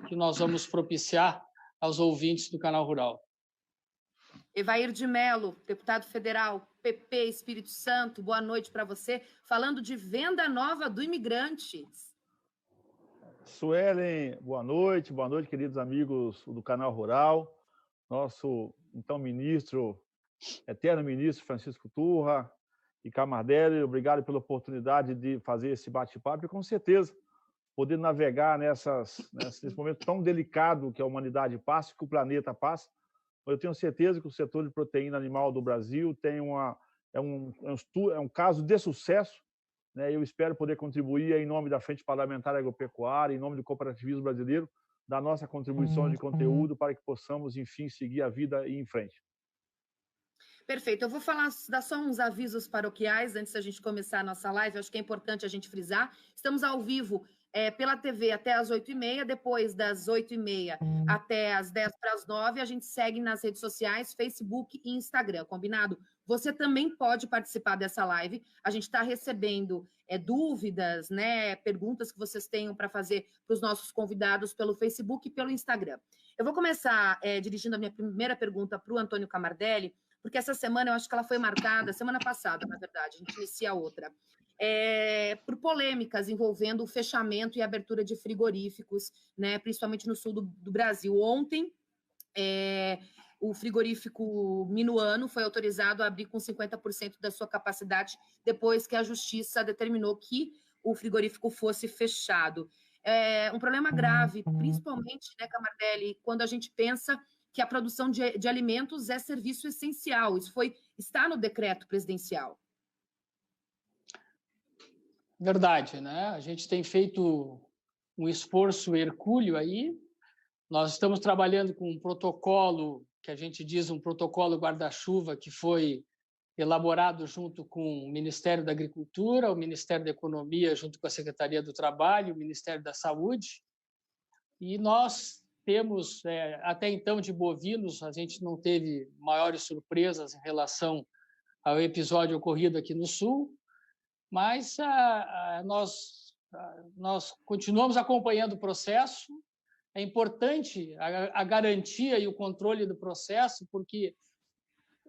que nós vamos propiciar aos ouvintes do Canal Rural. Evair de Mello, deputado federal, PP, Espírito Santo, boa noite para você. Falando de venda nova do Imigrantes. Suelen, boa noite, queridos amigos do Canal Rural. Nosso, então, eterno ministro Francisco Turra e Camardelli, obrigado pela oportunidade de fazer esse bate-papo e, com certeza, poder navegar nesse momento tão delicado que a humanidade passa, que o planeta passa. Eu tenho certeza que o setor de proteína animal do Brasil é um caso de sucesso, né? Eu espero poder contribuir em nome da Frente Parlamentar Agropecuária, em nome do cooperativismo brasileiro, da nossa contribuição de conteúdo para que possamos, enfim, seguir a vida e ir em frente. Perfeito. Eu vou dar só uns avisos paroquiais antes da gente começar a nossa live. Eu acho que é importante a gente frisar. Estamos ao vivo pela TV até às 8h30, depois das 8h30 até às 10:50, a gente segue nas redes sociais, Facebook e Instagram, combinado? Você também pode participar dessa live. A gente está recebendo dúvidas, né, perguntas que vocês tenham para fazer para os nossos convidados pelo Facebook e pelo Instagram. Eu vou começar dirigindo a minha primeira pergunta para o Antônio Camardelli, porque essa semana, eu acho que ela foi marcada, semana passada, na verdade, a gente inicia outra, por polêmicas envolvendo o fechamento e abertura de frigoríficos, né, principalmente no sul do Brasil. Ontem, o frigorífico Minuano foi autorizado a abrir com 50% da sua capacidade, depois que a Justiça determinou que o frigorífico fosse fechado. É um problema grave, principalmente, né, Camardelli, quando a gente pensa que a produção de alimentos é serviço essencial. Isso está no decreto presidencial. Verdade, né? A gente tem feito um esforço hercúleo aí. Nós estamos trabalhando com um protocolo, que a gente diz um protocolo guarda-chuva, que foi elaborado junto com o Ministério da Agricultura, o Ministério da Economia, junto com a Secretaria do Trabalho, o Ministério da Saúde. E nós temos, até então, de bovinos, a gente não teve maiores surpresas em relação ao episódio ocorrido aqui no Sul, mas nós continuamos acompanhando o processo. É importante a garantia e o controle do processo, porque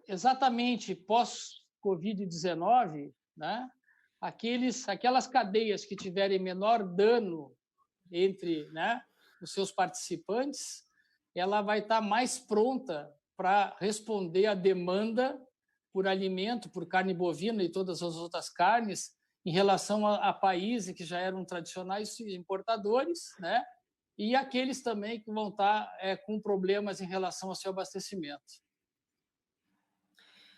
exatamente pós-Covid-19, né, aquelas cadeias que tiverem menor dano entre, né, os seus participantes, ela vai estar mais pronta para responder à demanda por alimento, por carne bovina e todas as outras carnes, em relação a países que já eram tradicionais importadores, né? E aqueles também que vão estar com problemas em relação ao seu abastecimento.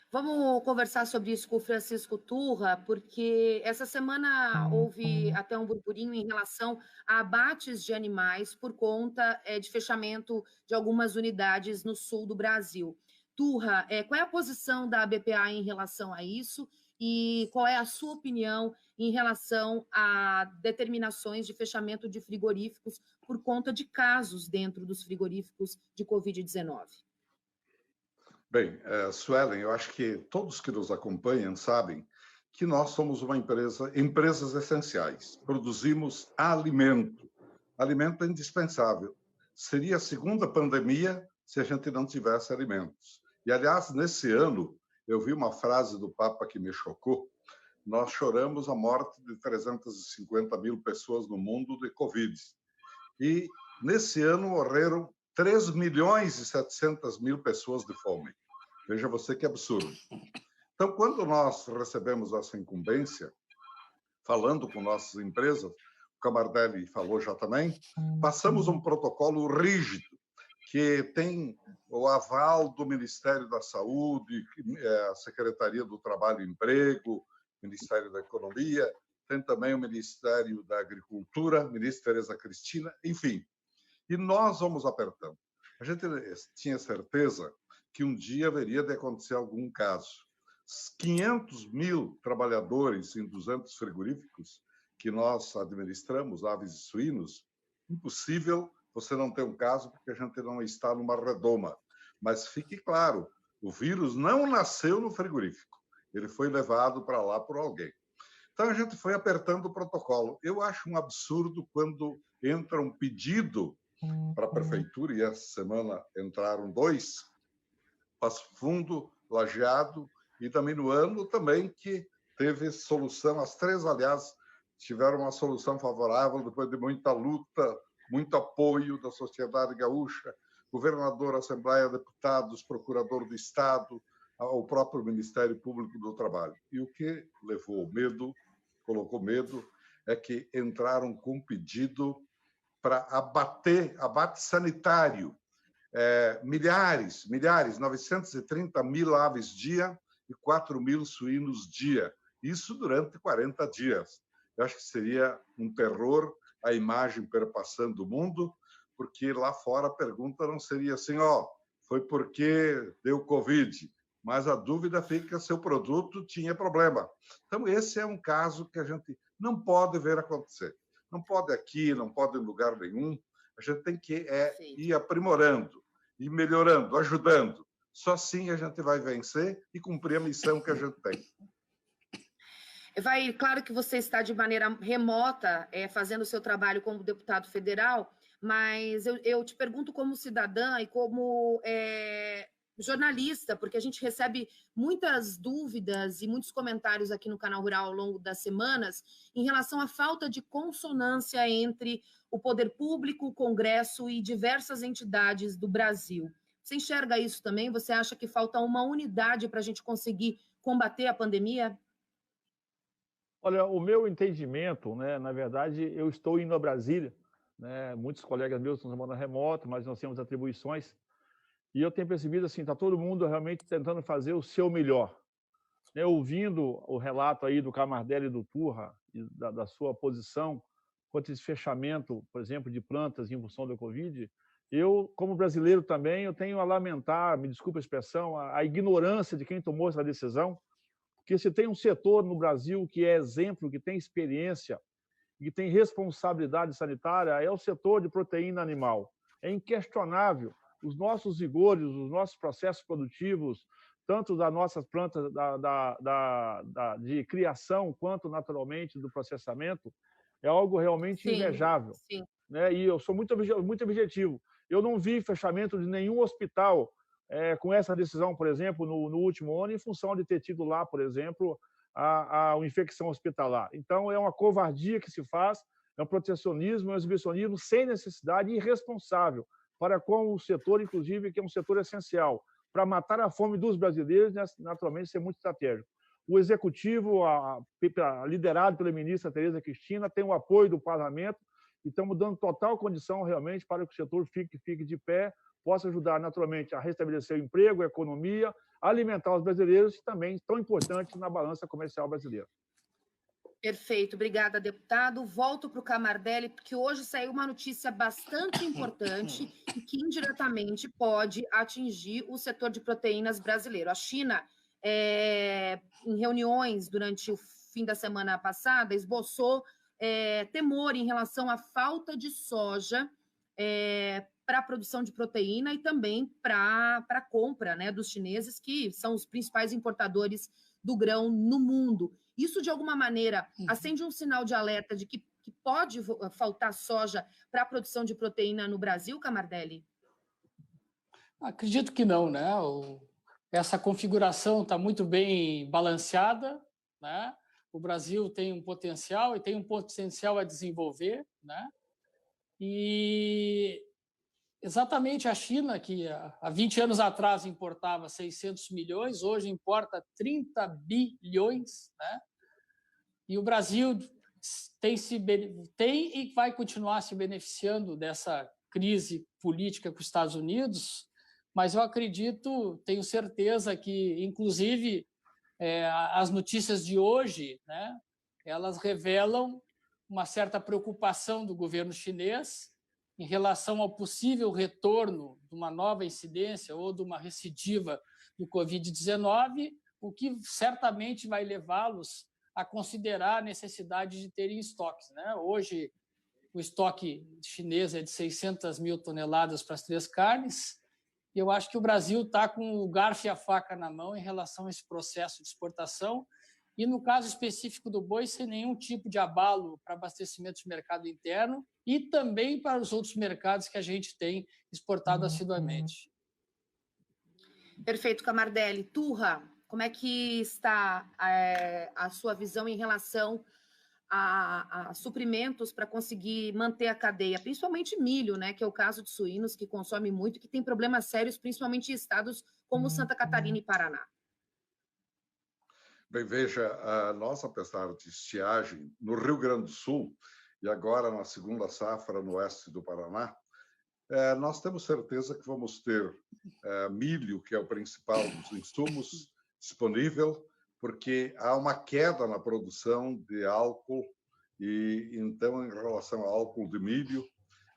Vamos conversar sobre isso com o Francisco Turra, porque essa semana houve até um burburinho em relação a abates de animais por conta de fechamento de algumas unidades no sul do Brasil. Turra, qual é a posição da ABPA em relação a isso e qual é a sua opinião em relação a determinações de fechamento de frigoríficos por conta de casos dentro dos frigoríficos de Covid-19? Bem, Suelen, eu acho que todos que nos acompanham sabem que nós somos uma empresas essenciais. Produzimos alimento. Alimento é indispensável. Seria a segunda pandemia se a gente não tivesse alimentos. E, aliás, nesse ano, eu vi uma frase do Papa que me chocou. Nós choramos a morte de 350 mil pessoas no mundo de Covid. E, nesse ano, morreram 3.700.000 pessoas de fome. Veja você que absurdo. Então, quando nós recebemos essa incumbência, falando com nossas empresas, o Camardelli falou já também, passamos um protocolo rígido, que tem o aval do Ministério da Saúde, a Secretaria do Trabalho e Emprego, Ministério da Economia, tem também o Ministério da Agricultura, ministra Tereza Cristina, enfim. E nós vamos apertando. A gente tinha certeza que um dia haveria de acontecer algum caso. 500 mil trabalhadores em 200 frigoríficos que nós administramos, aves e suínos, impossível você não ter um caso porque a gente não está numa redoma. Mas fique claro, o vírus não nasceu no frigorífico, ele foi levado para lá por alguém. Então a gente foi apertando o protocolo. Eu acho um absurdo quando entra um pedido para a prefeitura, e essa semana entraram 2, Passo Fundo, Lajeado, e também no ano também que teve solução, as 3, aliás, tiveram uma solução favorável depois de muita luta, muito apoio da sociedade gaúcha, governador, Assembleia, deputados, procurador do Estado, ao próprio Ministério Público do Trabalho. E o que levou medo, colocou medo, é que entraram com pedido para abate sanitário, milhares, 930 mil aves dia e 4 mil suínos dia. Isso durante 40 dias. Eu acho que seria um terror a imagem perpassando o mundo, porque lá fora a pergunta não seria assim, foi porque deu Covid, mas a dúvida fica se o produto tinha problema. Então, esse é um caso que a gente não pode ver acontecer. Não pode aqui, não pode em lugar nenhum. A gente tem que ir aprimorando, ir melhorando, ajudando. Só assim a gente vai vencer e cumprir a missão que a gente tem. Claro que você está de maneira remota fazendo o seu trabalho como deputado federal, mas eu te pergunto como cidadã e como jornalista, porque a gente recebe muitas dúvidas e muitos comentários aqui no Canal Rural ao longo das semanas em relação à falta de consonância entre o poder público, o Congresso e diversas entidades do Brasil. Você enxerga isso também? Você acha que falta uma unidade para a gente conseguir combater a pandemia? Olha, o meu entendimento, né, na verdade, eu estou indo a Brasília, né, muitos colegas meus estão trabalhando remoto, mas nós temos atribuições, e eu tenho percebido assim, está todo mundo realmente tentando fazer o seu melhor. Né, ouvindo o relato aí do Camardelli e do Turra, e da sua posição quanto a esse fechamento, por exemplo, de plantas em função da Covid, eu, como brasileiro também, eu tenho a lamentar, me desculpa a expressão, a ignorância de quem tomou essa decisão, porque se tem um setor no Brasil que é exemplo, que tem experiência, que tem responsabilidade sanitária, é o setor de proteína animal. É inquestionável. Os nossos vigores, os nossos processos produtivos, tanto das nossas plantas de criação, quanto naturalmente do processamento, é algo realmente invejável. Sim. Né? E eu sou muito objetivo. Eu não vi fechamento de nenhum hospital com essa decisão, por exemplo, no último ano, em função de ter tido lá, por exemplo, a infecção hospitalar. Então, é uma covardia que se faz, é um protecionismo, é um exibicionismo sem necessidade e irresponsável para com o setor, inclusive, que é um setor essencial. Para matar a fome dos brasileiros, naturalmente, isso é muito estratégico. O executivo, liderado pela ministra Tereza Cristina, tem o apoio do parlamento e estamos dando total condição, realmente, para que o setor fique de pé, possa ajudar, naturalmente, a restabelecer o emprego, a economia, alimentar os brasileiros e também tão importante na balança comercial brasileira. Perfeito, obrigada, deputado. Volto para o Camardelli, porque hoje saiu uma notícia bastante importante e que indiretamente pode atingir o setor de proteínas brasileiro. A China, em reuniões durante o fim da semana passada, esboçou temor em relação à falta de soja para a produção de proteína e também para a compra, né, dos chineses, que são os principais importadores do grão no mundo. Isso, de alguma maneira, acende um sinal de alerta de que pode faltar soja para a produção de proteína no Brasil, Camardelli? Acredito que não, né? Essa configuração está muito bem balanceada, né? O Brasil tem um potencial e tem um potencial a desenvolver, né? E exatamente a China, que há 20 anos atrás importava 600 milhões, hoje importa 30 bilhões, né? E o Brasil tem e vai continuar se beneficiando dessa crise política com os Estados Unidos, mas eu acredito, tenho certeza que, inclusive, as notícias de hoje, né, elas revelam uma certa preocupação do governo chinês em relação ao possível retorno de uma nova incidência ou de uma recidiva do Covid-19, o que certamente vai levá-los a considerar a necessidade de terem estoques, né? Hoje, o estoque chinês é de 600 mil toneladas para as 3 carnes, e eu acho que o Brasil está com o garfo e a faca na mão em relação a esse processo de exportação, e no caso específico do boi, sem nenhum tipo de abalo para abastecimento de mercado interno, e também para os outros mercados que a gente tem exportado assiduamente. Perfeito, Camardelli. Turra, como é que está a sua visão em relação a suprimentos para conseguir manter a cadeia, principalmente milho, né, que é o caso de suínos, que consome muito, que tem problemas sérios, principalmente em estados como Santa Catarina e Paraná? Bem, veja, nós, apesar de estiagem no Rio Grande do Sul e agora na segunda safra no oeste do Paraná, nós temos certeza que vamos ter milho, que é o principal dos insumos, disponível, porque há uma queda na produção de álcool e, então, em relação ao álcool de milho,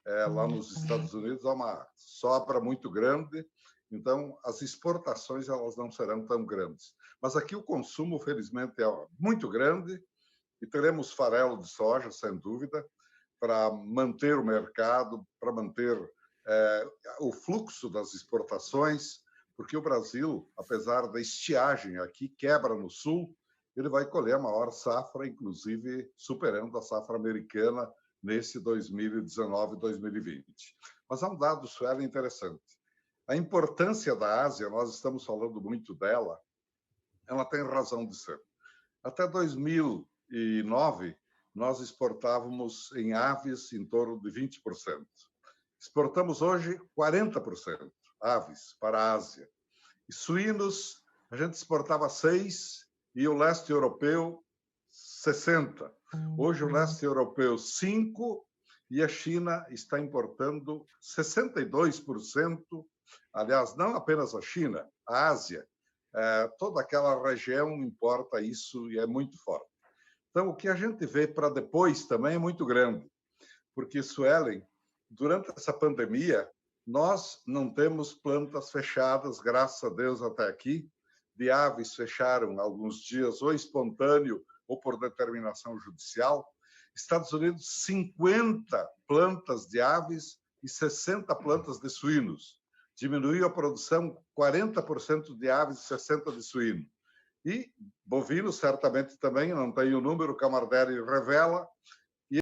lá nos Estados Unidos há uma sobra muito grande, então as exportações elas não serão tão grandes. Mas aqui o consumo, felizmente, é muito grande e teremos farelo de soja, sem dúvida, para manter o mercado, para manter o fluxo das exportações, porque o Brasil, apesar da estiagem aqui, quebra no sul, ele vai colher a maior safra, inclusive superando a safra americana nesse 2019-2020. Mas há um dado, Sueli, interessante. A importância da Ásia, nós estamos falando muito dela, ela tem razão de ser. Até 2009, nós exportávamos em aves em torno de 20%. Exportamos hoje 40% aves para a Ásia. E suínos, a gente exportava 6% e o leste europeu 60%. Hoje o leste europeu 5% e a China está importando 62%. Aliás, não apenas a China, a Ásia. Toda aquela região importa isso e é muito forte. Então, o que a gente vê para depois também é muito grande, porque, Suelen, durante essa pandemia, nós não temos plantas fechadas, graças a Deus, até aqui. De aves fecharam alguns dias, ou espontâneo, ou por determinação judicial. Estados Unidos, 50 plantas de aves e 60 plantas de suínos. Diminuiu a produção 40% de aves e 60% de suíno. E bovinos, certamente também, não tenho o número, o Camardelli revela,